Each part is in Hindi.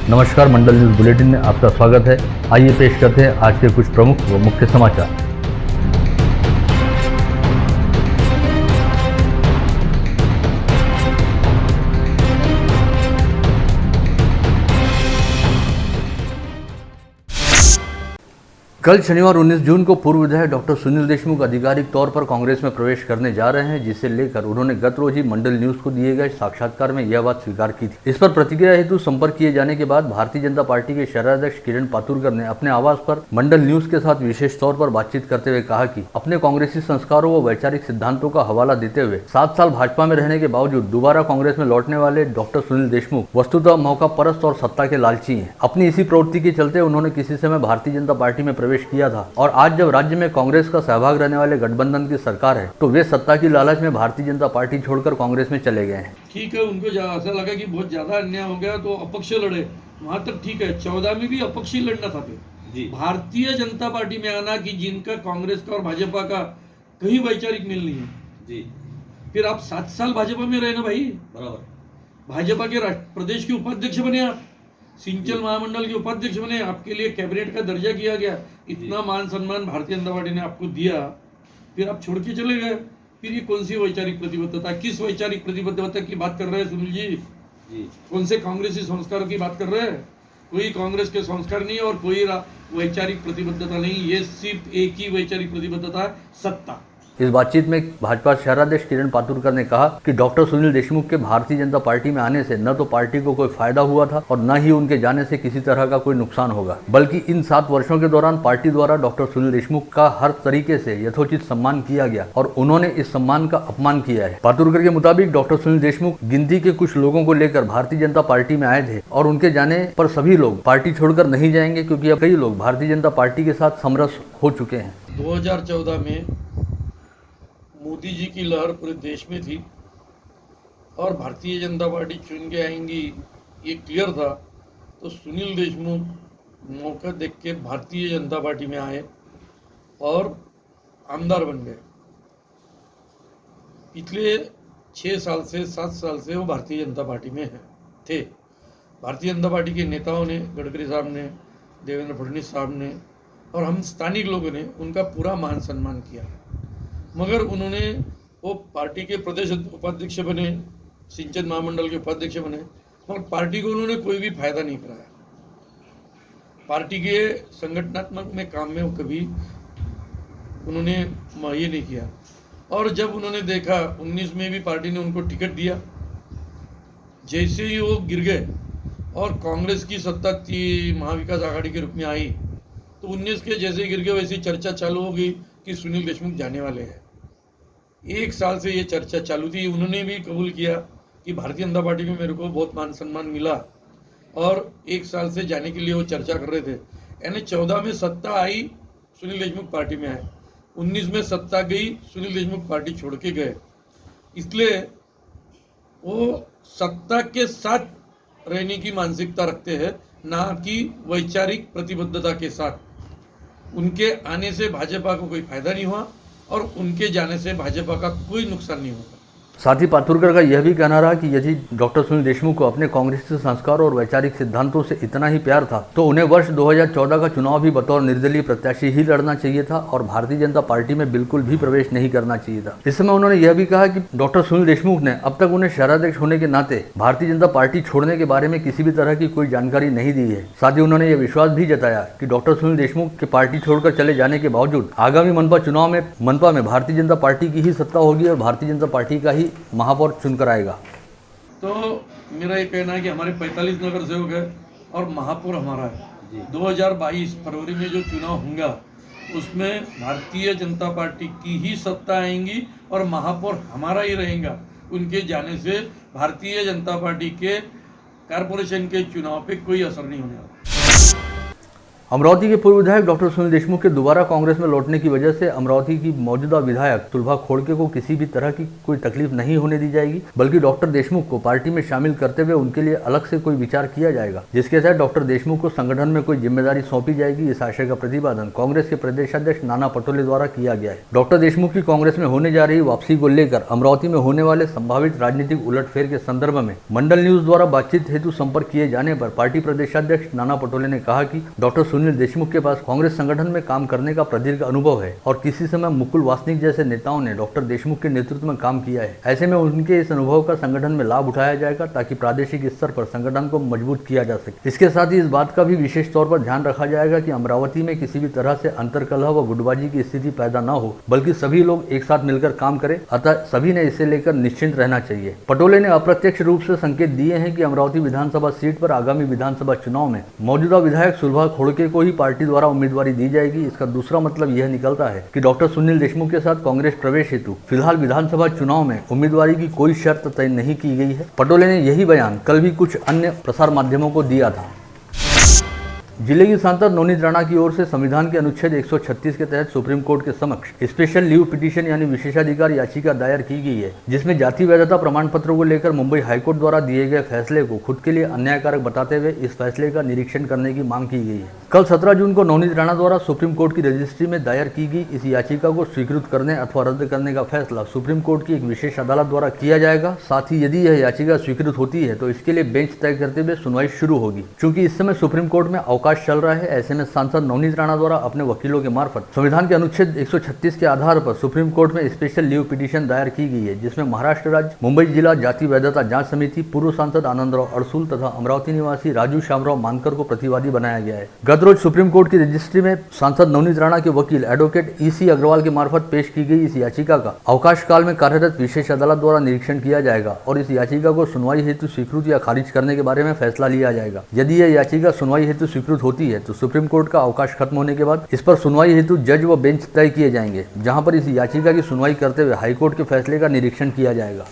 नमस्कार, मंडल न्यूज बुलेटिन में आपका स्वागत है। आइए पेश करते हैं आज के कुछ प्रमुख व मुख्य समाचार। कल शनिवार 19 जून को पूर्व विधायक डॉक्टर सुनील देशमुख आधिकारिक तौर पर कांग्रेस में प्रवेश करने जा रहे हैं, जिसे लेकर उन्होंने गत रोज ही मंडल न्यूज को दिए गए साक्षात्कार में यह बात स्वीकार की थी। इस पर प्रतिक्रिया हेतु संपर्क किए जाने के बाद भारतीय जनता पार्टी के शहराध्यक्ष किरण पातुरकर ने अपने आवास पर मंडल न्यूज के साथ विशेष तौर पर बातचीत करते हुए कहा कि अपने कांग्रेसी संस्कारों व वैचारिक सिद्धांतों का हवाला देते हुए 7 साल भाजपा में रहने के बावजूद दोबारा कांग्रेस में लौटने वाले डॉक्टर सुनील देशमुख वस्तुतः मौका परस्त और सत्ता के लालची हैं। अपनी इसी प्रवृत्ति के चलते उन्होंने किसी समय भारतीय जनता पार्टी में प्रवेश किया था और आज जब राज्य में कांग्रेस का सहभाग रहने वाले गठबंधन की सरकार है तो वे सत्ता की लालच में भारतीय जनता पार्टी छोड़कर कांग्रेस में चले गए हैं। ठीक है, उनको ऐसा लगा कि बहुत ज्यादा अन्याय हो गया तो अपक्ष लड़े, वहां तक ठीक है। 14 में भी अपक्ष ही लड़ना था फिर भारतीय जनता पार्टी में आना कि जिनका कांग्रेस का और भाजपा का कहीं वैचारिक मेल नहीं है जी। फिर आप 7 साल भाजपा में रहे ना भाई, बराबर। भाजपा के प्रदेश के उपाध्यक्ष बने, आप सिंचल महामंडल के उपाध्यक्ष बने, आपके लिए कैबिनेट का दर्जा किया गया, इतना मान सम्मान भारतीय जनता पार्टी ने आपको दिया, फिर आप छोड़ के चले गए। फिर ये कौन सी वैचारिक प्रतिबद्धता, किस वैचारिक प्रतिबद्धता की बात कर रहे हैं सुनील जी? कौन से कांग्रेसी संस्कारों की बात कर रहे हैं? कोई कांग्रेस के संस्कार नहीं और कोई वैचारिक प्रतिबद्धता नहीं, ये सिर्फ एक ही वैचारिक प्रतिबद्धता है, सत्ता। इस बातचीत में भाजपा शहराध्यक्ष किरण पातुरकर ने कहा कि डॉक्टर सुनील देशमुख के भारतीय जनता पार्टी में आने से न तो पार्टी को कोई फायदा हुआ था और न ही उनके जाने से किसी तरह का कोई नुकसान होगा, बल्कि इन 7 वर्षों के दौरान पार्टी द्वारा डॉक्टर सुनील देशमुख का हर तरीके से यथोचित सम्मान किया गया और उन्होंने इस सम्मान का अपमान किया है। पातुरकर के मुताबिक डॉक्टर सुनील देशमुख गिनती के कुछ लोगों को लेकर भारतीय जनता पार्टी में आए थे और उनके जाने पर सभी लोग पार्टी छोड़कर नहीं जाएंगे, क्योंकि अब कई लोग भारतीय जनता पार्टी के साथ समरस हो चुके हैं। 2014 में मोदी जी की लहर पूरे देश में थी और भारतीय जनता पार्टी चुन के आएंगी ये क्लियर था, तो सुनील देशमुख मौका देख के भारतीय जनता पार्टी में आए और आमदार बन गए। पिछले 6 साल से 7 साल से वो भारतीय जनता पार्टी में थे। भारतीय जनता पार्टी के नेताओं ने, गडकरी साहब ने, देवेंद्र फडणवीस साहब ने और हम स्थानिक लोगों ने उनका पूरा मान सम्मान किया, मगर उन्होंने वो पार्टी के प्रदेश उपाध्यक्ष बने, सिंचन महामंडल के उपाध्यक्ष बने, मगर पार्टी को उन्होंने कोई भी फायदा नहीं कराया। पार्टी के संगठनात्मक में काम में वो कभी उन्होंने ये नहीं किया। और जब उन्होंने देखा 19 में भी पार्टी ने उनको टिकट दिया, जैसे ही वो गिर गए और कांग्रेस की सत्ता महाविकास आघाड़ी के रूप में आई, तो 19 के जैसे गिर गए वैसी चर्चा चालू हो गई कि सुनील देशमुख जाने वाले हैं। 1 साल से ये चर्चा चालू थी। उन्होंने भी कबूल किया कि भारतीय जनता पार्टी में मेरे को बहुत मान सम्मान मिला और 1 साल से जाने के लिए वो चर्चा कर रहे थे। यानी 14 में सत्ता आई, सुनील देशमुख पार्टी में आए, 19 में सत्ता गई, सुनील देशमुख पार्टी छोड़ के गए। इसलिए वो सत्ता के साथ रहने की मानसिकता रखते हैं, ना कि वैचारिक प्रतिबद्धता के साथ। उनके आने से भाजपा को कोई फायदा नहीं हुआ और उनके जाने से भाजपा का कोई नुकसान नहीं होगा। साथ ही पातुरकर का यह भी कहना रहा कि यदि डॉक्टर सुनील देशमुख को अपने कांग्रेसी संस्कारों और वैचारिक सिद्धांतों से इतना ही प्यार था तो उन्हें वर्ष 2014 का चुनाव भी बतौर निर्दलीय प्रत्याशी ही लड़ना चाहिए था और भारतीय जनता पार्टी में बिल्कुल भी प्रवेश नहीं करना चाहिए था। इस समय उन्होंने यह भी कहा कि डॉक्टर सुनील देशमुख ने अब तक उन्हें शहराध्यक्ष होने के नाते भारतीय जनता पार्टी छोड़ने के बारे में किसी भी तरह की कोई जानकारी नहीं दी है। साथ ही उन्होंने यह विश्वास भी जताया कि डॉक्टर सुनील देशमुख के पार्टी छोड़कर चले जाने के बावजूद आगामी मनपा चुनाव में मनपा में भारतीय जनता पार्टी की ही सत्ता होगी और भारतीय जनता पार्टी का ही महापौर चुनकर आएगा। तो मेरा ये कहना है कि हमारे 45 नगर सेवक है और महापौर हमारा है। 2022 फरवरी में जो चुनाव होगा उसमें भारतीय जनता पार्टी की ही सत्ता आएंगी और महापौर हमारा ही रहेगा। उनके जाने से भारतीय जनता पार्टी के कारपोरेशन के चुनाव पे कोई असर नहीं होने वाला। अमरावती के पूर्व विधायक डॉक्टर सुनील देशमुख के दोबारा कांग्रेस में लौटने की वजह से अमरावती की मौजूदा विधायक सुलभा खोड़के को किसी भी तरह की कोई तकलीफ नहीं होने दी जाएगी, बल्कि डॉक्टर देशमुख को पार्टी में शामिल करते हुए उनके लिए अलग से कोई विचार किया जाएगा, जिसके तहत डॉक्टर देशमुख को संगठन में कोई जिम्मेदारी सौंपी जाएगी। इस आशय का प्रतिपादन कांग्रेस के प्रदेशाध्यक्ष नाना पटोले द्वारा किया गया है। डॉक्टर देशमुख की कांग्रेस में होने जा रही वापसी को लेकर अमरावती में होने वाले संभावित राजनीतिक उलटफेर के संदर्भ में मंडल न्यूज द्वारा बातचीत हेतु संपर्क किए जाने पर पार्टी प्रदेशाध्यक्ष नाना पटोले ने कहा कि डॉक्टर सुनील देशमुख के पास कांग्रेस संगठन में काम करने का प्रदीर्घ अनुभव है और किसी समय मुकुल वासनिक जैसे नेताओं ने डॉक्टर देशमुख के नेतृत्व में काम किया है। ऐसे में उनके इस अनुभव का संगठन में लाभ उठाया जाएगा ताकि प्रादेशिक स्तर पर संगठन को मजबूत किया जा सके। इसके साथ ही इस बात का भी विशेष तौर पर ध्यान रखा जाएगा कि अमरावती में किसी भी तरह से अंतरकलह व गुटबाजी की स्थिति पैदा न हो, बल्कि सभी लोग एक साथ मिलकर काम करें। अतः सभी ने इसे लेकर निश्चिंत रहना चाहिए। पटोले ने अप्रत्यक्ष रूप से संकेत दिए हैं कि अमरावती विधानसभा सीट पर आगामी विधानसभा चुनाव में मौजूदा विधायक सुलभा खोड़के को ही पार्टी द्वारा उम्मीदवारी दी जाएगी। इसका दूसरा मतलब यह निकलता है कि डॉक्टर सुनील देशमुख के साथ कांग्रेस प्रवेश हेतु फिलहाल विधानसभा चुनाव में उम्मीदवारी की कोई शर्त तय नहीं की गई है। पटोले ने यही बयान कल भी कुछ अन्य प्रसार माध्यमों को दिया था। जिले की सांसद नवनीत राणा की ओर से संविधान के अनुच्छेद 136 के तहत सुप्रीम कोर्ट के समक्ष स्पेशल लीव पिटीशन यानी विशेषाधिकार याचिका दायर की गई है, जिसमें जाति वैधता प्रमाण पत्रों को लेकर मुंबई हाईकोर्ट द्वारा दिए गए फैसले को खुद के लिए अन्यायकारक बताते हुए इस फैसले का निरीक्षण करने की मांग की गई है। कल 17 जून को नवनीत राणा द्वारा सुप्रीम कोर्ट की रजिस्ट्री में दायर की गई इस याचिका को स्वीकृत करने अथवा रद्द करने का फैसला सुप्रीम कोर्ट की एक विशेष अदालत द्वारा किया जाएगा। साथ ही यदि यह याचिका स्वीकृत होती है तो इसके लिए बेंच तय करते हुए सुनवाई शुरू होगी। चूंकि इस समय सुप्रीम कोर्ट में अवकाश चल रहा है, ऐसे में सांसद नवनीत राणा द्वारा अपने वकीलों के मार्फत संविधान के अनुच्छेद 136 के आधार पर सुप्रीम कोर्ट में स्पेशल लीव पिटीशन दायर की गई है, जिसमें महाराष्ट्र राज्य मुंबई जिला जाति वैधता जांच समिति, पूर्व सांसद आनंदराव अड़सूल तथा अमरावती निवासी राजू श्यामराव मानकर को प्रतिवादी बनाया गया है। गत रोज सुप्रीम कोर्ट की रजिस्ट्री में सांसद नवनीत राणा के वकील एडवोकेट EC अग्रवाल के मार्फत पेश की गई इस याचिका का अवकाश काल में कार्यरत विशेष अदालत द्वारा निरीक्षण किया जाएगा और इस याचिका को सुनवाई हेतु स्वीकृत या खारिज करने के बारे में फैसला लिया जाएगा। यदि यह याचिका सुनवाई हेतु स्वीकृत होती है तो सुप्रीम कोर्ट का अवकाश खत्म होने के बाद इस पर सुनवाई हेतु जज व बेंच तय किए जाएंगे, जहां पर इस याचिका की सुनवाई करते हुए हाईकोर्ट के फैसले का निरीक्षण किया जाएगा।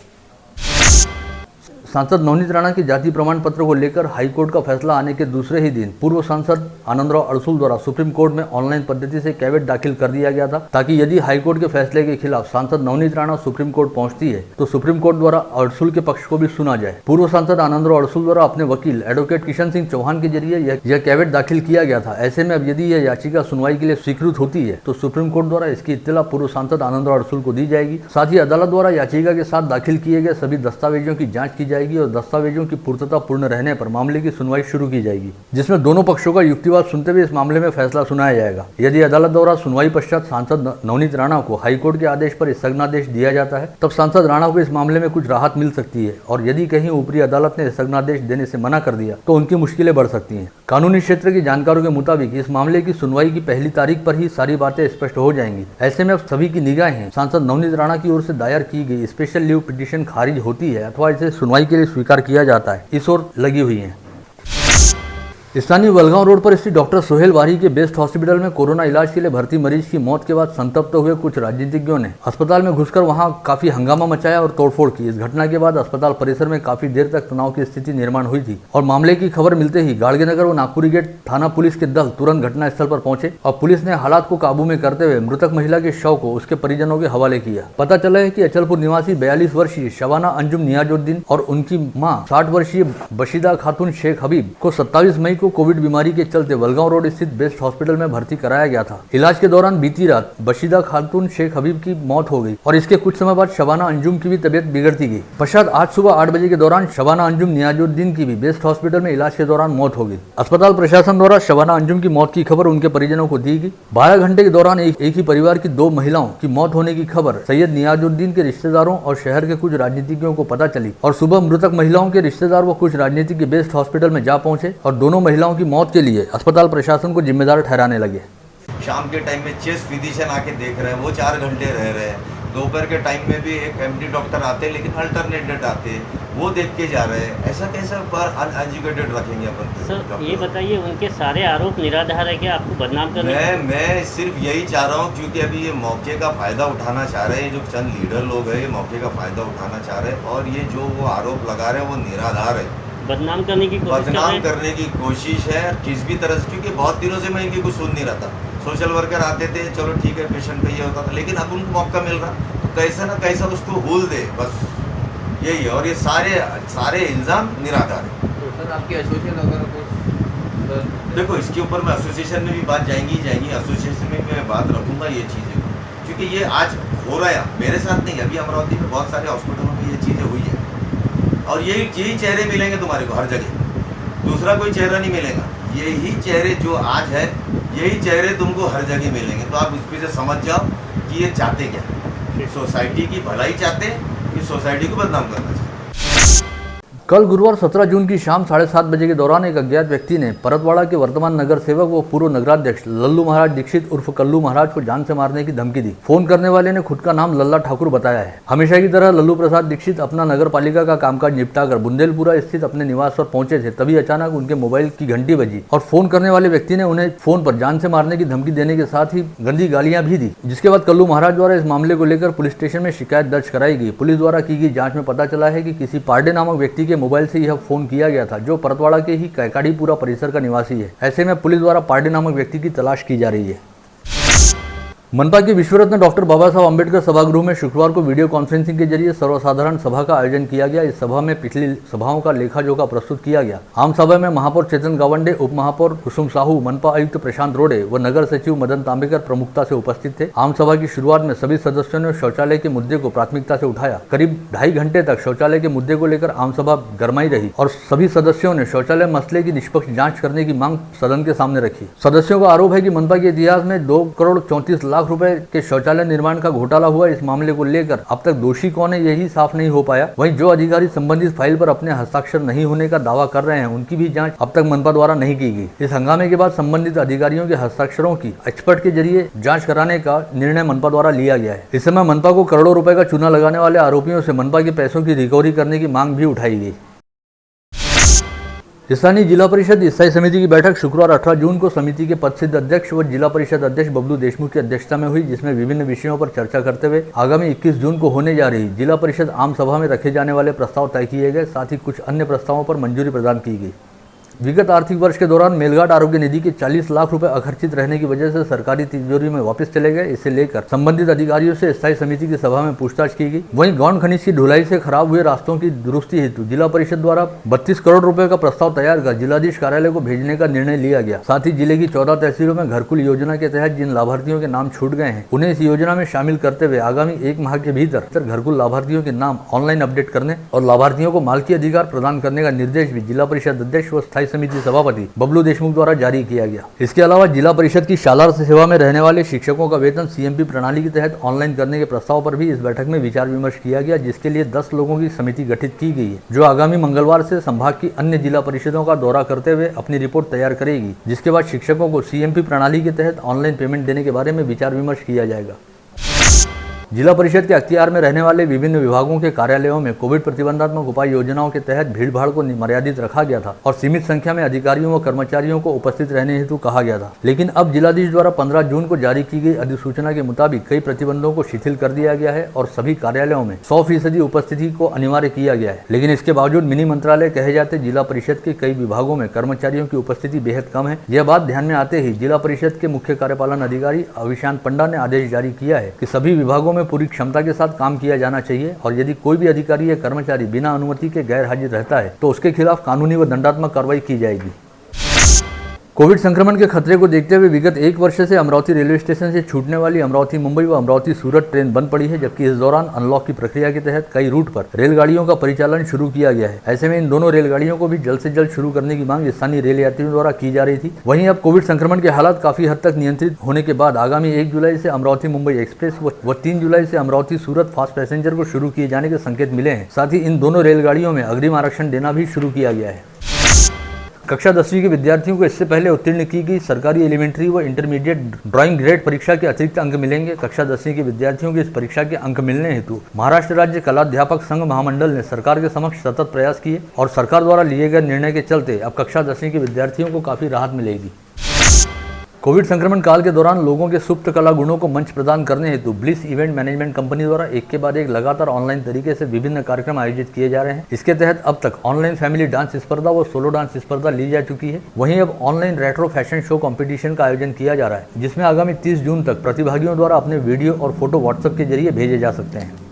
सांसद नवनीत राणा की जाति प्रमाण पत्र को लेकर हाईकोर्ट का फैसला आने के दूसरे ही दिन पूर्व सांसद आनंदराव अड़सूल द्वारा सुप्रीम कोर्ट में ऑनलाइन पद्धति से कैवेट दाखिल कर दिया गया था, ताकि यदि हाईकोर्ट के फैसले के खिलाफ सांसद नवनीत राणा सुप्रीम कोर्ट पहुंचती है तो सुप्रीम कोर्ट द्वारा अड़सूल के पक्ष को भी सुना जाए। पूर्व सांसद आनंदराव अड़सूल द्वारा अपने वकील एडवोकेट किशन सिंह चौहान के जरिए यह कैवेट दाखिल किया गया था। ऐसे में अब यदि यह याचिका सुनवाई के लिए स्वीकृत होती है तो सुप्रीम कोर्ट द्वारा इसकी इत्तला पूर्व सांसद आनंदराव अड़सूल को दी जाएगी। साथ ही अदालत द्वारा याचिका के साथ दाखिल किए गए सभी दस्तावेजों की जांच की जाएगी और दस्तावेजों की पूर्तता पूर्ण रहने पर मामले की सुनवाई शुरू की जाएगी, जिसमें दोनों पक्षों का युक्तिवाद सुनते हुए इस मामले में फैसला सुनाया जाएगा। यदि अदालत द्वारा सुनवाई पश्चात सांसद नवनीत राणा को हाईकोर्ट के आदेश पर स्थगनादेश दिया जाता है, तब सांसद राणा को इस मामले में कुछ राहत मिल सकती है और यदि कहीं ऊपरी अदालत ने स्थगनादेश देने से मना कर दिया तो उनकी मुश्किलें बढ़ सकती हैं। कानूनी क्षेत्र की जानकारों के मुताबिक इस मामले की सुनवाई की पहली तारीख पर ही सारी बातें स्पष्ट हो जाएंगी। ऐसे में अब सभी की निगाहें सांसद नवनीत राणा की ओर से दायर की गई स्पेशल लीव पिटीशन खारिज होती है अथवा इसे सुनवाई के लिए स्वीकार किया जाता है, इस ओर लगी हुई हैं। स्थानीय वलगांव रोड पर स्थित डॉक्टर सोहेल वारी के बेस्ट हॉस्पिटल में कोरोना इलाज के लिए भर्ती मरीज की मौत के बाद संतप्त हुए कुछ राजनीतिज्ञों ने अस्पताल में घुसकर वहां काफी हंगामा मचाया और तोड़फोड़ की। इस घटना के बाद अस्पताल परिसर में काफी देर तक तनाव की स्थिति निर्माण हुई थी और मामले की खबर मिलते ही गाड़गेनगर व नागपुरी गेट थाना पुलिस के दल तुरंत घटनास्थल पर पहुंचे और पुलिस ने हालात को काबू में करते हुए मृतक महिला के शव को उसके परिजनों के हवाले किया। पता चला है कि अचलपुर निवासी 42 वर्षीय शबाना अंजुम नियाजुद्दीन और उनकी मां 60 वर्षीय बशीदा खातून शेख हबीब को 27 मई को कोविड बीमारी के चलते वलगांव रोड स्थित बेस्ट हॉस्पिटल में भर्ती कराया गया था। इलाज के दौरान बीती रात बशीदा खातून शेख हबीब की मौत हो गई और इसके कुछ समय बाद शबाना अंजुम की भी तबियत बिगड़ती गई। पश्चात आज सुबह 8 बजे के दौरान शबाना अंजुम नियाजुद्दीन की भी बेस्ट हॉस्पिटल में इलाज के दौरान मौत हो गई। अस्पताल प्रशासन द्वारा शबाना अंजुम की मौत की खबर उनके परिजनों को दी गई। 12 घंटे के दौरान एक ही परिवार की 2 महिलाओं की मौत होने की खबर सैयद नियाजुद्दीन के रिश्तेदारों और शहर के कुछ राजनीतिज्ञों को पता चली और सुबह मृतक महिलाओं के रिश्तेदार व कुछ राजनीतिक के बेस्ट हॉस्पिटल में जा पहुंचे और दोनों महिलाओं की मौत के लिए अस्पताल प्रशासन को जिम्मेदार ठहराने लगे। शाम के टाइम में चेस्ट फिजिशियन आके देख रहे हैं, वो 4 घंटे रह रहे हैं। दोपहर के टाइम में भी एक एमडी डॉक्टर आते हैं, लेकिन अल्टरनेटेड आते हैं, वो देख के जा रहे हैं। ऐसा कैसे पर अनएजुकेटेड रखेंगे अपन? सर ये बताइए, उनके सारे आरोप निराधार है क्या? आपको बदनाम करने? मैं सिर्फ यही चाह रहा हूँ, क्योंकि अभी ये मौके का फ़ायदा उठाना चाह रहे हैं। जो चंद लीडर लोग हैं, ये मौके का फ़ायदा उठाना चाह रहे हैं और ये जो वो आरोप लगा रहे हैं वो निराधार है। बदनाम करने की कोशिश कर रहे बदनाम हैं। करने की कोशिश है किस भी तरह से, क्योंकि बहुत दिनों से मैं इनकी कुछ सुन नहीं रहा था। सोशल वर्कर आते थे, चलो ठीक है पेशेंट का ये होता था, लेकिन अब उनको मौका मिल रहा तो कैसा ना कैसा उसको भूल दे, बस यही है। और ये सारे इल्ज़ाम निराधार है। तो सर आपकी एसोसिएशन अगर कुछ देखो इसके ऊपर मैं एसोसिएशन में भी बात जाएंगी। एसोसिएशन में मैं बात रखूंगा ये चीज़ें, क्योंकि ये आज हो रहा है मेरे साथ नहीं, अभी अमरावती में बहुत सारे हॉस्पिटलों में ये चीज़ें हुई है। और यही चेहरे मिलेंगे तुम्हारे को हर जगह, दूसरा कोई चेहरा नहीं मिलेगा। यही चेहरे जो आज है, यही चेहरे तुमको हर जगह मिलेंगे। तो आप उसमें से समझ जाओ कि ये चाहते क्या, सोसाइटी की भलाई चाहते हैं कि सोसाइटी को बदनाम करना चाहते हैं। कल गुरुवार 17 जून की शाम 7:30 बजे के दौरान एक अज्ञात व्यक्ति ने परतवाड़ा के वर्तमान नगर सेवक व पूर्व नगराध्यक्ष लल्लू महाराज दीक्षित उर्फ कल्लू महाराज को जान से मारने की धमकी दी। फोन करने वाले ने खुद का नाम लल्ला ठाकुर बताया है। हमेशा की तरह लल्लू प्रसाद दीक्षित अपना नगर पालिका का कामकाज निपटाकर बुंदेलपुरा स्थित अपने निवास पर पहुंचे थे, तभी अचानक उनके मोबाइल की घंटी बजी और फोन करने वाले व्यक्ति ने उन्हें फोन पर जान से मारने की धमकी देने के साथ ही गंदी गालियां भी दी। जिसके बाद कल्लू महाराज द्वारा इस मामले को लेकर पुलिस स्टेशन में शिकायत दर्ज कराई गई। पुलिस द्वारा की गई जांच में पता चला है कि किसी पांडे नामक व्यक्ति के मोबाइल से यह फोन किया गया था, जो परतवाड़ा के ही कैकाड़ीपुरा परिसर का निवासी है। ऐसे में पुलिस द्वारा पांडे नामक व्यक्ति की तलाश की जा रही है। मनपा के विश्वरत्न डॉक्टर बाबा साहब अम्बेडकर सभागृह में शुक्रवार को वीडियो कॉन्फ्रेंसिंग के जरिए सर्वसाधारण सभा का आयोजन किया गया। इस सभा में पिछली सभाओं का लेखा जोखा प्रस्तुत किया गया। आम सभा में महापौर चेतन गावंडे, उप महापौर कुसुम साहू, मनपा आयुक्त प्रशांत रोडे व नगर सचिव मदन तांबेकर प्रमुखता से उपस्थित थे। आम सभा की शुरुआत में सभी सदस्यों ने शौचालय के मुद्दे को प्राथमिकता से उठाया। करीब 2.5 घंटे तक शौचालय के मुद्दे को लेकर आम सभा गरमाई रही और सभी सदस्यों ने शौचालय मसले की निष्पक्ष जाँच करने की मांग सदन के सामने रखी। सदस्यों का आरोप है कि मनपा के इतिहास में 2,34,00,000 रुपए के शौचालय निर्माण का घोटाला हुआ। इस मामले को लेकर अब तक दोषी कौन है यही साफ नहीं हो पाया। वहीं जो अधिकारी संबंधित फाइल पर अपने हस्ताक्षर नहीं होने का दावा कर रहे हैं, उनकी भी जांच अब तक मनपा द्वारा नहीं की गई। इस हंगामे के बाद संबंधित अधिकारियों के हस्ताक्षरों की एक्सपर्ट के जरिए जांच कराने का निर्णय मनपा द्वारा लिया गया है। इस समय मनपा को करोड़ों रुपए का चूना लगाने वाले आरोपियों से मनपा के पैसों की रिकवरी करने की मांग भी उठाई गई। स्थानीय जिला परिषद स्थायी समिति की बैठक शुक्रवार 18 जून को समिति के पदसिद्ध अध्यक्ष व जिला परिषद अध्यक्ष बबलू देशमुख की अध्यक्षता में हुई, जिसमें विभिन्न विषयों पर चर्चा करते हुए आगामी 21 जून को होने जा रही जिला परिषद आम सभा में रखे जाने वाले प्रस्ताव तय किए गए। साथ ही कुछ अन्य प्रस्तावों पर मंजूरी प्रदान की गई। विगत आर्थिक वर्ष के दौरान मेलघाट आरोग्य निधि के 40 लाख रुपए अखर्चित रहने की वजह से सरकारी तिजोरी में वापस चले गए। इसे लेकर संबंधित अधिकारियों से स्थायी समिति की सभा में पूछताछ की गई। वहीं गौण खनिज की ढुलाई से खराब हुए रास्तों की दुरुस्ती हेतु जिला परिषद द्वारा 32 करोड़ रुपए का प्रस्ताव तैयार कर जिलाधीश कार्यालय को भेजने का निर्णय लिया गया। साथ ही जिले की 14 तहसीलों में घरकुल योजना के तहत जिन लाभार्थियों के नाम छूट गए हैं, उन्हें इस योजना में शामिल करते हुए आगामी 1 माह के भीतर घरकुल लाभार्थियों के नाम ऑनलाइन अपडेट करने और लाभार्थियों को मालकी अधिकार प्रदान करने का निर्देश भी जिला परिषद अध्यक्ष व स्थायी समिति सभापति बबलू देशमुख द्वारा जारी किया गया। इसके अलावा जिला परिषद की शालार सेवा में रहने वाले शिक्षकों का वेतन सीएमपी प्रणाली के तहत ऑनलाइन करने के प्रस्ताव पर भी इस बैठक में विचार विमर्श किया गया, जिसके लिए 10 लोगों की समिति गठित की गई है, जो आगामी मंगलवार से संभाग की अन्य जिला परिषदों का दौरा करते हुए अपनी रिपोर्ट तैयार करेगी, जिसके बाद शिक्षकों को सीएमपी प्रणाली के तहत ऑनलाइन पेमेंट देने के बारे में विचार विमर्श किया जाएगा। जिला परिषद के अख्तियार में रहने वाले विभिन्न विभागों के कार्यालयों में कोविड प्रतिबंधात्मक उपाय योजनाओं के तहत भीड़भाड़ को मर्यादित रखा गया था और सीमित संख्या में अधिकारियों व कर्मचारियों को उपस्थित रहने हेतु कहा गया था। लेकिन अब जिलाधीश द्वारा 15 जून को जारी की गई अधिसूचना के मुताबिक कई प्रतिबंधों को शिथिल कर दिया गया है और सभी कार्यालयों में 100% उपस्थिति को अनिवार्य किया गया है। लेकिन इसके बावजूद मिनी मंत्रालय कहे जाते जिला परिषद के कई विभागों में कर्मचारियों की उपस्थिति बेहद कम है। यह बात ध्यान में आते ही जिला परिषद के मुख्य कार्यपालन अधिकारी अविशांत पंडा ने आदेश जारी किया है कि सभी विभागों में पूरी क्षमता के साथ काम किया जाना चाहिए और यदि कोई भी अधिकारी या कर्मचारी बिना अनुमति के गैर हाजिर रहता है तो उसके खिलाफ कानूनी व दंडात्मक कार्रवाई की जाएगी। कोविड संक्रमण के खतरे को देखते हुए विगत 1 वर्ष से अमरावती रेलवे स्टेशन से छूटने वाली अमरावती मुंबई व अमरावती सूरत ट्रेन बंद पड़ी है, जबकि इस दौरान अनलॉक की प्रक्रिया के तहत कई रूट पर रेलगाड़ियों का परिचालन शुरू किया गया है। ऐसे में इन दोनों रेलगाड़ियों को भी जल्द से जल्द शुरू करने की मांग स्थानीय रेल यात्रियों द्वारा की जा रही थी। वहीं अब कोविड संक्रमण के हालात काफी हद तक नियंत्रित होने के बाद आगामी 1 जुलाई से अमरावती मुंबई एक्सप्रेस व 3 जुलाई से अमरावती सूरत फास्ट पैसेंजर को शुरू किए जाने के संकेत मिले हैं। साथ ही इन दोनों रेलगाड़ियों में अग्रिम आरक्षण देना भी शुरू किया गया है। कक्षा 10वीं के विद्यार्थियों को इससे पहले उत्तीर्ण की गई सरकारी एलिमेंट्री व इंटरमीडिएट ड्राइंग ग्रेड परीक्षा के अतिरिक्त अंक मिलेंगे। कक्षा 10वीं के विद्यार्थियों को इस परीक्षा के अंक मिलने हेतु महाराष्ट्र राज्य कलाध्यापक संघ महामंडल ने सरकार के समक्ष सतत प्रयास किए और सरकार द्वारा लिए गए निर्णय के चलते अब कक्षा 10वीं के विद्यार्थियों को काफी राहत मिलेगी। कोविड संक्रमण काल के दौरान लोगों के सुप्त कला गुणों को मंच प्रदान करने हेतु ब्लिस इवेंट मैनेजमेंट कंपनी द्वारा एक के बाद एक लगातार ऑनलाइन तरीके से विभिन्न कार्यक्रम आयोजित किए जा रहे हैं। इसके तहत अब तक ऑनलाइन फैमिली डांस स्पर्धा व सोलो डांस स्पर्धा ली जा चुकी है। वहीं अब online retro fashion show competition का आयोजन किया जा रहा है, जिसमें आगामी 30 जून तक प्रतिभागियों द्वारा अपने वीडियो और फोटो व्हाट्सएप के जरिए भेजे जा सकते हैं।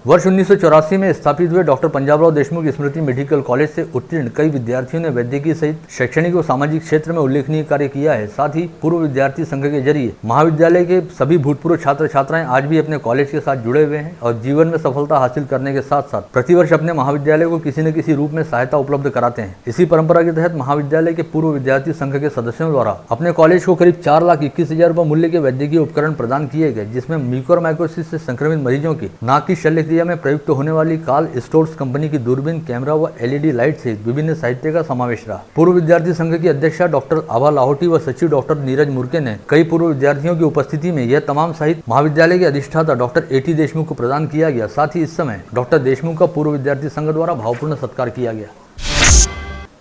वर्ष 1984 में स्थापित हुए डॉक्टर पंजाबराव देशमुख स्मृति मेडिकल कॉलेज से उत्तीर्ण कई विद्यार्थियों ने वैद्यकीय सहित शैक्षणिक व सामाजिक क्षेत्र में उल्लेखनीय कार्य किया है। साथ ही पूर्व विद्यार्थी संघ के जरिए महाविद्यालय के सभी भूतपूर्व छात्र छात्राएं आज भी अपने कॉलेज के साथ जुड़े हुए हैं और जीवन में सफलता हासिल करने के साथ साथ प्रतिवर्ष अपने महाविद्यालय को किसी न किसी रूप में सहायता उपलब्ध कराते हैं। इसी परंपरा के तहत महाविद्यालय के पूर्व विद्यार्थी संघ के सदस्यों द्वारा अपने कॉलेज को करीब 4,21,000 रुपये मूल्य के वैद्यकीय उपकरण प्रदान किए गए, जिसमें म्यूकोरमाइकोसिस से संक्रमित मरीजों की नाक की शल्य क्रिया में प्रयुक्त होने वाली कार्ल स्टोर्स कंपनी की दूरबीन, कैमरा व एलईडी लाइट सहित विभिन्न साहित्य का समावेश रहा। पूर्व विद्यार्थी संघ की अध्यक्षा डॉक्टर आभा लाहौटी व सचिव डॉक्टर नीरज मुर्के ने कई पूर्व विद्यार्थियों की उपस्थिति में यह तमाम साहित्य महाविद्यालय के अधिष्ठाता डॉक्टर एटी देशमुख को प्रदान किया गया। साथ ही इस समय डॉक्टर देशमुख का पूर्व विद्यार्थी संघ द्वारा भावपूर्ण सत्कार किया गया।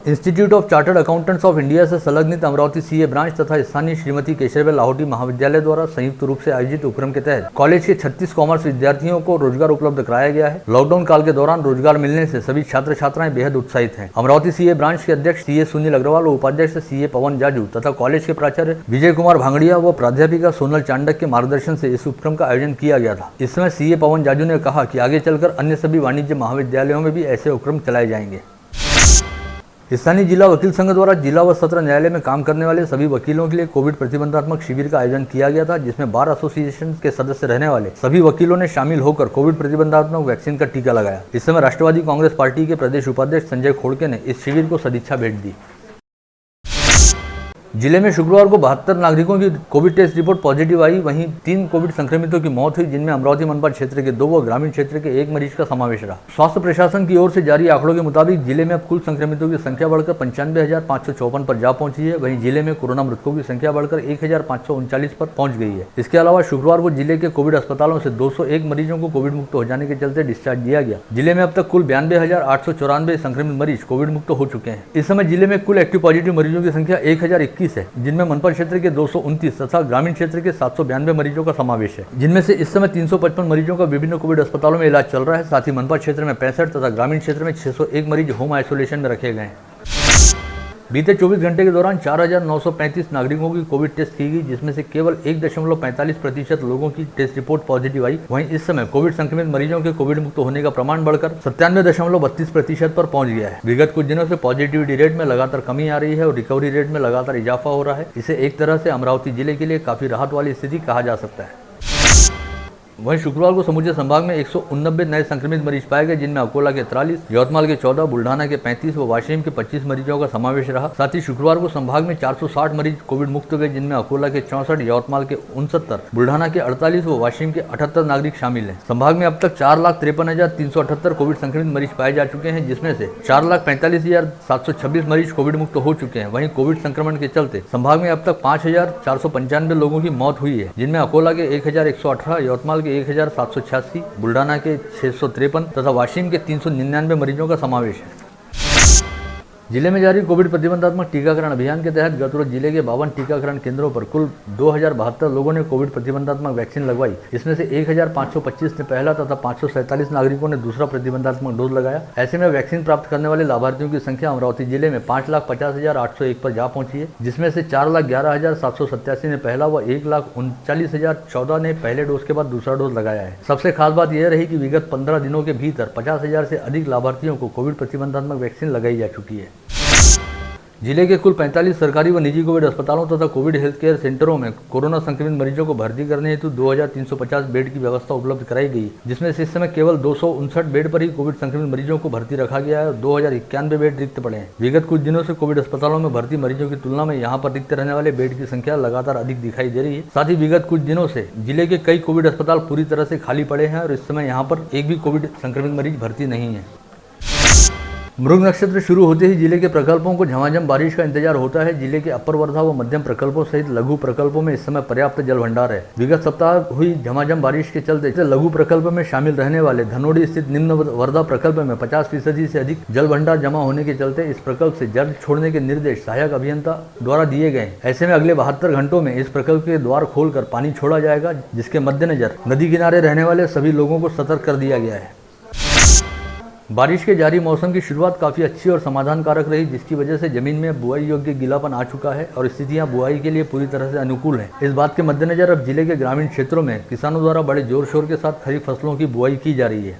Institute of chartered accountants of India से संलग्नित अमरावती सीए ब्रांच तथा स्थानीय श्रीमती केशरबाई लाहौटी महाविद्यालय द्वारा संयुक्त रूप से आयोजित उपक्रम के तहत कॉलेज के 36 कॉमर्स विद्यार्थियों को रोजगार उपलब्ध कराया गया है। लॉकडाउन काल के दौरान रोजगार मिलने से सभी छात्र छात्राएं बेहद उत्साहित हैं। अमरावती सीए ब्रांच के अध्यक्ष सीए सुनील अग्रवाल व उपाध्यक्ष सीए पवन जाजू तथा कॉलेज के प्राचार्य विजय कुमार भांगड़िया व प्राध्यापिका सोनल चांडक के मार्गदर्शन से इस उपक्रम का आयोजन किया गया था। इस समय सीए पवन जाजू ने कहा कि आगे चलकर अन्य सभी वाणिज्य महाविद्यालयों में भी ऐसे उपक्रम चलाए जाएंगे। स्थानीय जिला वकील संघ द्वारा जिला व सत्र न्यायालय में काम करने वाले सभी वकीलों के लिए कोविड प्रतिबंधात्मक शिविर का आयोजन किया गया था, जिसमें बार एसोसिएशन के सदस्य रहने वाले सभी वकीलों ने शामिल होकर कोविड प्रतिबंधात्मक वैक्सीन का टीका लगाया। इस समय राष्ट्रवादी कांग्रेस पार्टी के प्रदेश उपाध्यक्ष संजय खोड़के ने इस शिविर को सदिच्छा भेंट दी। जिले में शुक्रवार को 72 नागरिकों की कोविड टेस्ट रिपोर्ट पॉजिटिव आई। वहीं 3 कोविड संक्रमितों की मौत हुई, जिनमें अमरावती मनपा क्षेत्र के 2 व ग्रामीण क्षेत्र के 1 मरीज का समावेश रहा। स्वास्थ्य प्रशासन की ओर से जारी आंकड़ों के मुताबिक जिले में अब कुल संक्रमितों की संख्या बढ़कर 95,554 पर जा पहुंची है। वहीं जिले में कोरोना मृतकों की संख्या बढ़कर 1,539 पर पहुंच गई है। इसके अलावा शुक्रवार को जिले के कोविड अस्पतालों से 201 मरीजों को कोविड मुक्त हो जाने के चलते डिस्चार्ज दिया गया। जिले में अब तक कुल 92,894 संक्रमित मरीज कोविड मुक्त हो चुके हैं। इस समय जिले में कुल एक्टिव पॉजिटिव मरीजों की संख्या 1021 है, जिनमें मनपा क्षेत्र के 229 तथा ग्रामीण क्षेत्र के 792 मरीजों का समावेश है, जिनमें से इस समय 355 मरीजों का विभिन्न कोविड अस्पतालों में इलाज चल रहा है। साथ ही मनपा क्षेत्र में 65 तथा ग्रामीण क्षेत्र में 601 मरीज होम आइसोलेशन में रखे गए हैं। बीते 24 घंटे के दौरान 4,935 नागरिकों की कोविड टेस्ट की गई, जिसमें से केवल 1.45% लोगों की टेस्ट रिपोर्ट पॉजिटिव आई। वहीं इस समय कोविड संक्रमित मरीजों के कोविड मुक्त होने का प्रमाण बढ़कर 97.32% पर पहुंच गया है। विगत कुछ दिनों से पॉजिटिविटी रेट में लगातार कमी आ रही है और रिकवरी रेट में लगातार इजाफा हो रहा है। इसे एक तरह से अमरावती जिले के लिए काफी राहत वाली स्थिति कहा जा सकता है। वहीं शुक्रवार को समूचे संभाग में 189 नए संक्रमित मरीज पाए गए, जिनमें अकोला के 43, यवतमाल के 14, बुल्ढाना के 35 व वाशिम के 25 मरीजों का समावेश रहा। साथ ही शुक्रवार को संभाग में 460 मरीज कोविड मुक्त हुए, जिनमें अकोला के 64, यवतमाल के 69, बुल्ढाना के 48 व वाशिम के 78 नागरिक शामिल हैं। संभाग में अब तक 4,53,378 कोविड संक्रमित मरीज पाए जा चुके हैं, जिसमें से 4,45,726 मरीज कोविड मुक्त हो चुके हैं। वहीं कोविड संक्रमण के चलते संभाग में अब तक 5,495 लोगों की मौत हुई है, जिनमें अकोला के 1,118, यवतमाल के 1,786, बुल्ढाना के 653 तथा वाशिम के 399 मरीजों का समावेश है। जिले में जारी कोविड प्रतिबंधात्मक टीकाकरण अभियान के तहत गत रोज जिले के 52 टीकाकरण केंद्रों पर कुल 2,072 लोगों ने कोविड प्रतिबंधात्मक वैक्सीन लगवाई। इसमें से 1,525 ने पहला तथा 547 नागरिकों ने दूसरा प्रतिबंधात्मक डोज लगाया। ऐसे में वैक्सीन प्राप्त करने वाले लाभार्थियों की संख्या अमरावती जिले में 5,50,801 पर जा पहुंची है, जिसमें से 4,11,787 ने पहला व 1,39,014 ने पहले डोज के बाद दूसरा डोज लगाया है। सबसे खास बात यह रही कि विगत 15 दिनों के भीतर 50,000 से अधिक लाभार्थियों को कोविड प्रतिबंधात्मक वैक्सीन लगाई जा चुकी है। जिले के कुल 45 सरकारी व निजी कोविड अस्पतालों तथा कोविड हेल्थ केयर सेंटरों में कोरोना संक्रमित मरीजों को भर्ती करने हेतु 2,350 बेड की व्यवस्था उपलब्ध कराई गई, जिसमें से इस समय केवल 259 बेड पर ही कोविड संक्रमित मरीजों को भर्ती रखा गया है और 2,091 बेड रिक्त पड़े हैं। विगत कुछ दिनों से कोविड अस्पतालों में भर्ती मरीजों की तुलना में यहाँ पर रिक्त रहने वाले बेड की संख्या लगातार अधिक दिखाई दे रही है। साथ ही विगत कुछ दिनों से जिले के कई कोविड अस्पताल पूरी तरह से खाली पड़े हैं और इस समय यहाँ पर एक भी कोविड संक्रमित मरीज भर्ती नहीं है। मृग नक्षत्र शुरू होते ही जिले के प्रकल्पों को झमाझम बारिश का इंतजार होता है। जिले के अपर वर्धा व मध्यम प्रकल्पों सहित लघु प्रकल्पों में इस समय पर्याप्त जल भंडार है। विगत सप्ताह हुई झमाझम बारिश के चलते लघु प्रकल्प में शामिल रहने वाले धनोडी स्थित निम्न वर्धा प्रकल्प में 50% से अधिक जल भंडार जमा होने के चलते इस प्रकल्प से जल छोड़ने के निर्देश सहायक अभियंता द्वारा दिए गए। ऐसे में अगले 72 घंटों में इस प्रकल्प के द्वार खोलकर पानी छोड़ा जाएगा, जिसके मद्देनजर नदी किनारे रहने वाले सभी लोगों को सतर्क कर दिया गया है। बारिश के जारी मौसम की शुरुआत काफ़ी अच्छी और समाधानकारक रही, जिसकी वजह से जमीन में बुआई योग्य गीलापन आ चुका है और स्थितियां बुआई के लिए पूरी तरह से अनुकूल हैं। इस बात के मद्देनजर अब जिले के ग्रामीण क्षेत्रों में किसानों द्वारा बड़े जोर शोर के साथ खरीफ फसलों की बुआई की जा रही है।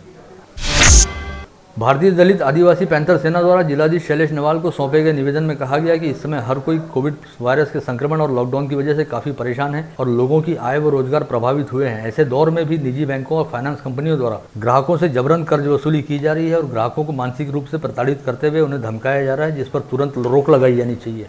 भारतीय दलित आदिवासी पैंथर सेना द्वारा जिलाधीश शैलेश नवाल को सौंपे गए निवेदन में कहा गया कि इस समय हर कोई कोविड वायरस के संक्रमण और लॉकडाउन की वजह से काफ़ी परेशान है और लोगों की आय व रोजगार प्रभावित हुए हैं। ऐसे दौर में भी निजी बैंकों और फाइनेंस कंपनियों द्वारा ग्राहकों से जबरन कर्ज वसूली की जा रही है और ग्राहकों को मानसिक रूप से प्रताड़ित करते हुए उन्हें धमकाया जा रहा है, जिस पर तुरंत रोक लगाई जानी चाहिए।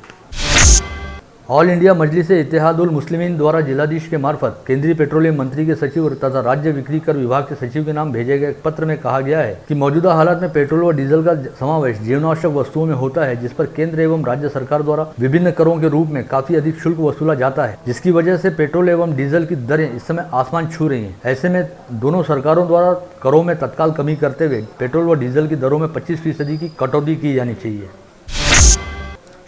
ऑल इंडिया मजलिस-ए इत्तेहादुल मुस्लिमीन द्वारा जिलाधीश के मार्फत केंद्रीय पेट्रोलियम मंत्री के सचिव तथा राज्य बिक्री कर विभाग के सचिव के नाम भेजे गए पत्र में कहा गया है कि मौजूदा हालात में पेट्रोल व डीजल का समावेश जीवनावश्यक वस्तुओं में होता है, जिस पर केंद्र एवं राज्य सरकार द्वारा विभिन्न करों के रूप में काफी अधिक शुल्क वसूला जाता है, जिसकी वजह से पेट्रोल एवं डीजल की दरें इस समय आसमान छू रही हैं। ऐसे में दोनों सरकारों द्वारा करों में तत्काल कमी करते हुए पेट्रोल व डीजल की दरों में 25% की कटौती की जानी चाहिए।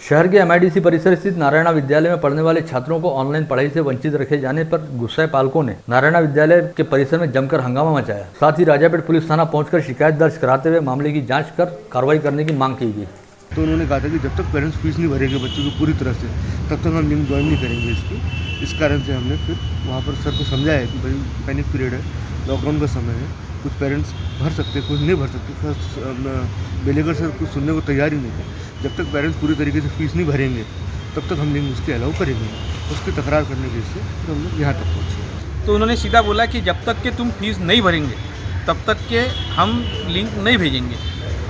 शहर के MIDC परिसर स्थित नारायणा विद्यालय में पढ़ने वाले छात्रों को ऑनलाइन पढ़ाई से वंचित रखे जाने पर गुस्साए पालकों ने नारायणा विद्यालय के परिसर में जमकर हंगामा मचाया। साथ ही राजापेट पुलिस थाना पहुंचकर शिकायत दर्ज कराते हुए मामले की जांच कर कार्रवाई करने की मांग की गई। तो उन्होंने कहा था कि जब तक पेरेंट्स फीस नहीं भरेंगे बच्चों की पूरी तरह से, तब तक हम लिंक ज्वाइन नहीं करेंगे इसकी। इस कारण से हमने फिर वहाँ पर सर को समझाया कि भाई पैनिक पीरियड है, लॉकडाउन का समय है, कुछ पेरेंट्स भर सकते, कुछ नहीं भर सकते। बेलेगर सर कुछ सुनने को तैयार ही नहीं थे। जब तक पेरेंट्स पूरी तरीके से फीस नहीं भरेंगे तब तक हम लिंक उसके अलाउ करेंगे। उसकी तकरार करने के लिए फिर हम लोग यहाँ तक पहुँचे। तो उन्होंने सीधा बोला कि जब तक के तुम फीस नहीं भरेंगे तब तक के हम लिंक नहीं भेजेंगे।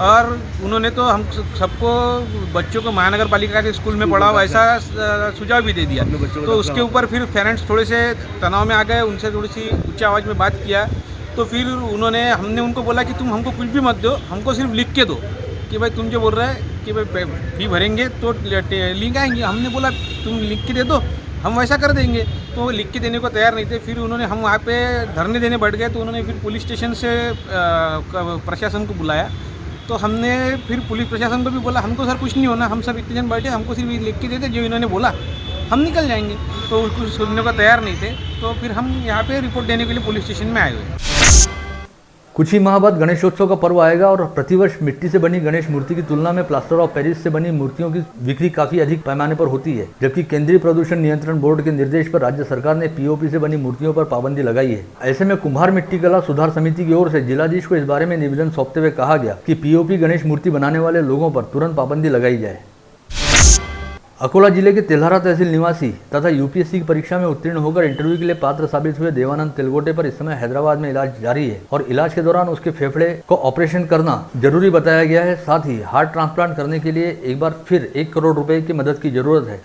और उन्होंने तो हम सबको बच्चों को महानगर पालिका के स्कूल में पढ़ाओ ऐसा सुझाव भी दे दिया। तो उसके ऊपर फिर पेरेंट्स थोड़े से तनाव में आ गए, उनसे थोड़ी सी ऊंची आवाज़ में बात किया। तो फिर हमने उनको बोला कि तुम हमको कुछ भी मत दो, हमको सिर्फ लिख के दो कि भाई तुम जो बोल रहे हैं कि भाई फी भरेंगे तो लिंक आएंगे। हमने बोला तुम लिख के दे दो, हम वैसा कर देंगे। तो वो लिख के देने को तैयार नहीं थे। फिर उन्होंने हम वहाँ पे धरने देने बैठ गए। तो उन्होंने फिर पुलिस स्टेशन से प्रशासन को बुलाया। तो हमने फिर पुलिस प्रशासन को भी बोला हमको सर कुछ नहीं होना, हम सब इतने जन बैठे, हमको सिर्फ लिख के देते जो इन्होंने बोला, हम निकल जाएंगे। तो उसको सुनने को तैयार नहीं थे। तो फिर हम यहाँ पे रिपोर्ट देने के लिए पुलिस स्टेशन में आए हुए। कुछ ही माह बाद गणेशोत्सव का पर्व आएगा और प्रतिवर्ष मिट्टी से बनी गणेश मूर्ति की तुलना में प्लास्टर ऑफ पेरिस से बनी मूर्तियों की बिक्री काफी अधिक पैमाने पर होती है। जबकि केंद्रीय प्रदूषण नियंत्रण बोर्ड के निर्देश पर राज्य सरकार ने POP से बनी मूर्तियों पर पाबंदी लगाई है। ऐसे में कुम्हार मिट्टी कला सुधार समिति की ओर से जिलाधीश को इस बारे में निवेदन सौंपते हुए कहा गया कि POP गणेश मूर्ति बनाने वाले लोगों पर तुरंत पाबंदी लगाई जाए। अकोला जिले के तेल्हारा तहसील निवासी तथा UPSC की परीक्षा में उत्तीर्ण होकर इंटरव्यू के लिए पात्र साबित हुए देवानंद तेलगोटे पर इस समय हैदराबाद में इलाज जारी है और इलाज के दौरान उसके फेफड़े को ऑपरेशन करना जरूरी बताया गया है। साथ ही हार्ट ट्रांसप्लांट करने के लिए एक बार फिर 1 करोड़ रुपए की मदद की जरूरत है।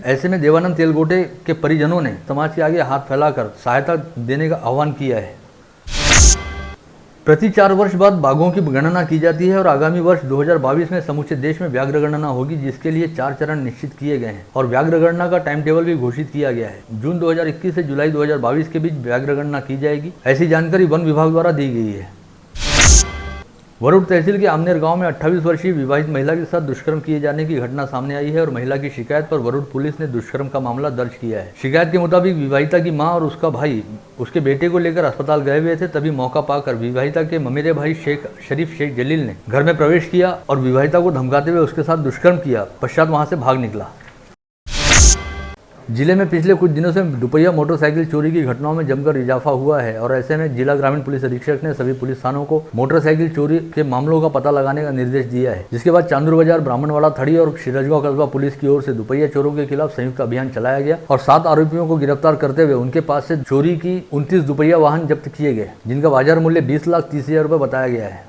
ऐसे में देवानंद तेलगोटे के परिजनों ने समाज के आगे हाथ फैलाकर सहायता देने का आह्वान किया है। प्रति 4 वर्ष बाद बाघों की गणना की जाती है और आगामी वर्ष 2022 में समूचे देश में व्याघ्र गणना होगी, जिसके लिए 4 चरण निश्चित किए गए हैं और व्याघ्र गणना का टाइम टेबल भी घोषित किया गया है। जून 2021 से जुलाई 2022 के बीच व्याघ्र गणना की जाएगी, ऐसी जानकारी वन विभाग द्वारा दी गई है। वरुड़ तहसील के आमनेर गांव में 28 वर्षीय विवाहित महिला के साथ दुष्कर्म किए जाने की घटना सामने आई है और महिला की शिकायत पर वरुड़ पुलिस ने दुष्कर्म का मामला दर्ज किया है। शिकायत के मुताबिक विवाहिता की मां और उसका भाई उसके बेटे को लेकर अस्पताल गए हुए थे। तभी मौका पाकर विवाहिता के ममेरे भाई शरीफ शेख जलील ने घर में प्रवेश किया और विवाहिता को धमकाते हुए उसके साथ दुष्कर्म किया। पश्चात वहां से भाग निकला। जिले में पिछले कुछ दिनों से दुपहिया मोटरसाइकिल चोरी की घटनाओं में जमकर इजाफा हुआ है और ऐसे में जिला ग्रामीण पुलिस अधीक्षक ने सभी पुलिस थानों को मोटरसाइकिल चोरी के मामलों का पता लगाने का निर्देश दिया है। जिसके बाद चांदूर बाजार, ब्राह्मणवाड़ा, थड़ी और सिरजगांव कस्बा पुलिस की ओर से दुपहिया चोरों के खिलाफ संयुक्त अभियान चलाया गया और 7 आरोपियों को गिरफ्तार करते हुए उनके पास से चोरी की 29 दुपहिया वाहन जब्त किए गए, जिनका बाजार मूल्य 20,30,000 रुपये बताया गया है।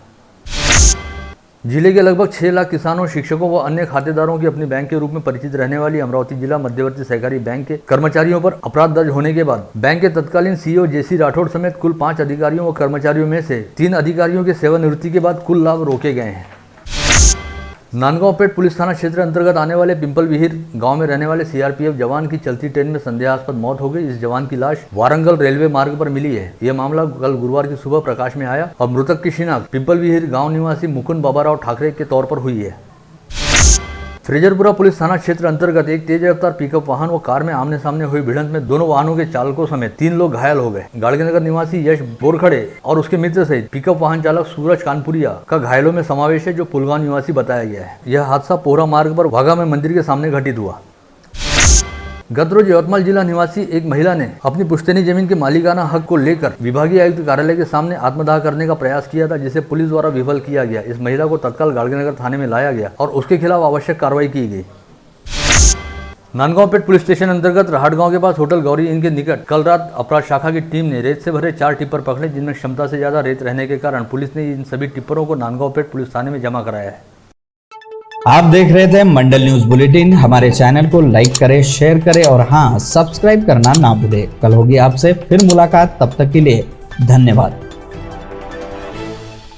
जिले के लगभग 6 लाख किसानों, शिक्षकों व अन्य खातेदारों की अपनी बैंक के रूप में परिचित रहने वाली अमरावती जिला मध्यवर्ती सहकारी बैंक के कर्मचारियों पर अपराध दर्ज होने के बाद बैंक के तत्कालीन CEO JC राठौड़ समेत कुल 5 अधिकारियों व कर्मचारियों में से 3 अधिकारियों के सेवानिवृत्ति के बाद कुल लाभ रोके गए हैं। नांदगांवपेट पुलिस थाना क्षेत्र अंतर्गत आने वाले पिंपल विहिर गांव में रहने वाले सीआरपीएफ जवान की चलती ट्रेन में संदेहास्पद मौत हो गई। इस जवान की लाश वारंगल रेलवे मार्ग पर मिली है। यह मामला कल गुरुवार की सुबह प्रकाश में आया और मृतक की शिनाख्त पिंपल विहिर गांव निवासी मुकुंद बाबाराव ठाकरे के तौर पर हुई है। फ्रेजरपुरा पुलिस थाना क्षेत्र अंतर्गत एक तेज रफ्तार पिकअप वाहन व कार में आमने सामने हुई भिड़ंत में दोनों वाहनों के चालकों समेत 3 लोग घायल हो गए। गाड़गेनगर निवासी यश बोरखड़े और उसके मित्र सहित पिकअप वाहन चालक सूरज कानपुरिया का घायलों में समावेश है, जो पुलगांव निवासी बताया गया है। यह हादसा पोहरा मार्ग पर वाघा में मंदिर के सामने घटित हुआ। गत रोज यवतमाल जिला निवासी एक महिला ने अपनी पुश्तैनी जमीन के मालिकाना हक को लेकर विभागीय आयुक्त कार्यालय के सामने आत्मदाह करने का प्रयास किया था, जिसे पुलिस द्वारा विफल किया गया। इस महिला को तत्काल गाड़गेनगर थाने में लाया गया और उसके खिलाफ आवश्यक कार्रवाई की गई। नांदगांवपेट पुलिस स्टेशन अंतर्गत राहट गांव के पास होटल गौरी इन के निकट कल रात अपराध शाखा की टीम ने रेत से भरे 4 टिप्पर पकड़े, जिनमें क्षमता से ज्यादा रेत रहने के कारण पुलिस ने इन सभी टिप्परों को नांदगांवपेट पुलिस थाने में जमा कराया है। आप देख रहे थे मंडल न्यूज बुलेटिन। हमारे चैनल को लाइक करें, शेयर करें और हाँ, सब्सक्राइब करना ना भूलें। कल होगी आपसे फिर मुलाकात, तब तक के लिए धन्यवाद।